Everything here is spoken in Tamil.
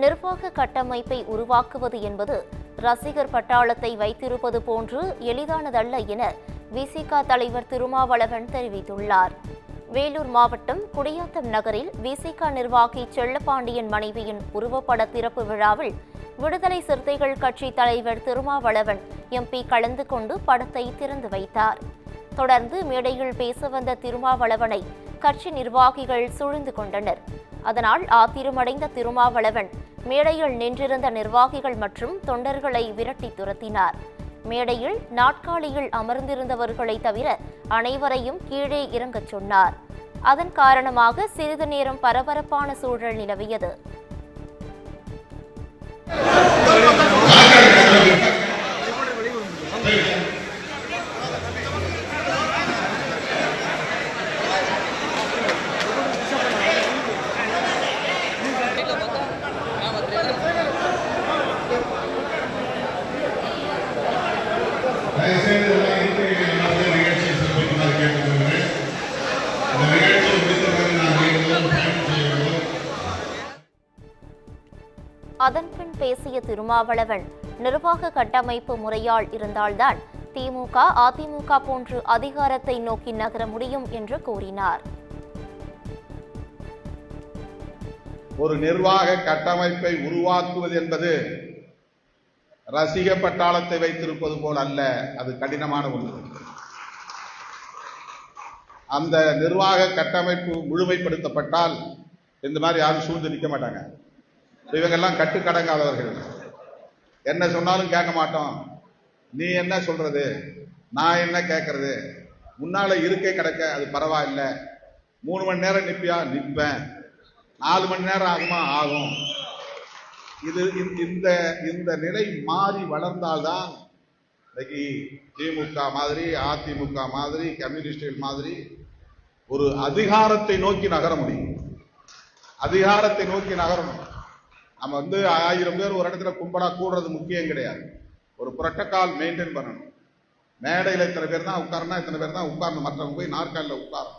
நிர்வாக கட்டமைப்பை உருவாக்குவது என்பது ரசிகர் பட்டாளத்தை வைத்திருப்பது போன்று எளிதானதல்ல என விசிக தலைவர் திருமாவளவன் தெரிவித்துள்ளார். வேலூர் மாவட்டம் குடியாத்தம் நகரில் விசிக நிர்வாகி செல்லப்பாண்டியன் மனைவியின் உருவப்பட திறப்பு விழாவில் விடுதலை சிறுத்தைகள் கட்சி தலைவர் திருமாவளவன் எம்பி கலந்து கொண்டு படத்தை திறந்து வைத்தார். தொடர்ந்து மேடையில் பேச வந்த திருமாவளவனை கட்சி நிர்வாகிகள் சூழ்ந்து கொண்டனர். அதனால் ஆத்திரமடைந்த திருமாவளவன் மேடையில் நின்றிருந்த நிர்வாகிகள் மற்றும் தொண்டர்களை விரட்டி துரத்தினார். மேடையில் நாட்காலியில் அமர்ந்திருந்தவர்களை தவிர அனைவரையும் கீழே இறங்கச் சொன்னார். அதன் காரணமாக சிறிது நேரம் பரபரப்பான சூழல் நிலவியது. அதன்பின் பேசிய திருமாவளவன், நிர்வாக கட்டமைப்பு முறையால் இருந்தால்தான் திமுக, அதிமுக போன்று அதிகாரத்தை நோக்கி நகர முடியும் என்று கூறினார். ஒரு நிர்வாக கட்டமைப்பை உருவாக்குவது என்பது ரசிக பட்டாளத்தை வைத்திருப்பது போல் அல்ல, அது கடினமான ஒன்று. அந்த நிர்வாக கட்டமைப்பு முழுமைப்படுத்தப்பட்டால் இந்த மாதிரி யாரும் சூழ்ந்து நிற்க மாட்டாங்க. இவங்கெல்லாம் கட்டுக்கடங்காதவர்கள். என்ன சொன்னாலும் கேட்க மாட்டோம். நீ என்ன சொல்றது, நான் என்ன கேட்கறது, முன்னால இருக்கை கிடக்க அது பரவாயில்லை, 3 மணி நேரம் நிற்பியா, நிற்பேன், 4 மணி நேரம் ஆகுமா, ஆகும். இது இந்த நிலை மாறி வளர்ந்தால்தான் இன்னைக்கு திமுக மாதிரி, அதிமுக மாதிரி, கம்யூனிஸ்டுகள் மாதிரி ஒரு அதிகாரத்தை நோக்கி நகர முடியும். அதிகாரத்தை நோக்கி நகரணும். நம்ம 1000 பேர் ஒரு இடத்துல கும்பலா கூடுறது முக்கியம் கிடையாது. ஒரு புரோட்டோகால் மெயின்டைன் பண்ணணும். மேடையில் இத்தனை பேர் தான் உட்காரணும், இத்தனை பேர் தான் உட்காரணும், மற்றவங்க போய் நாற்காலில் உட்காரணும்.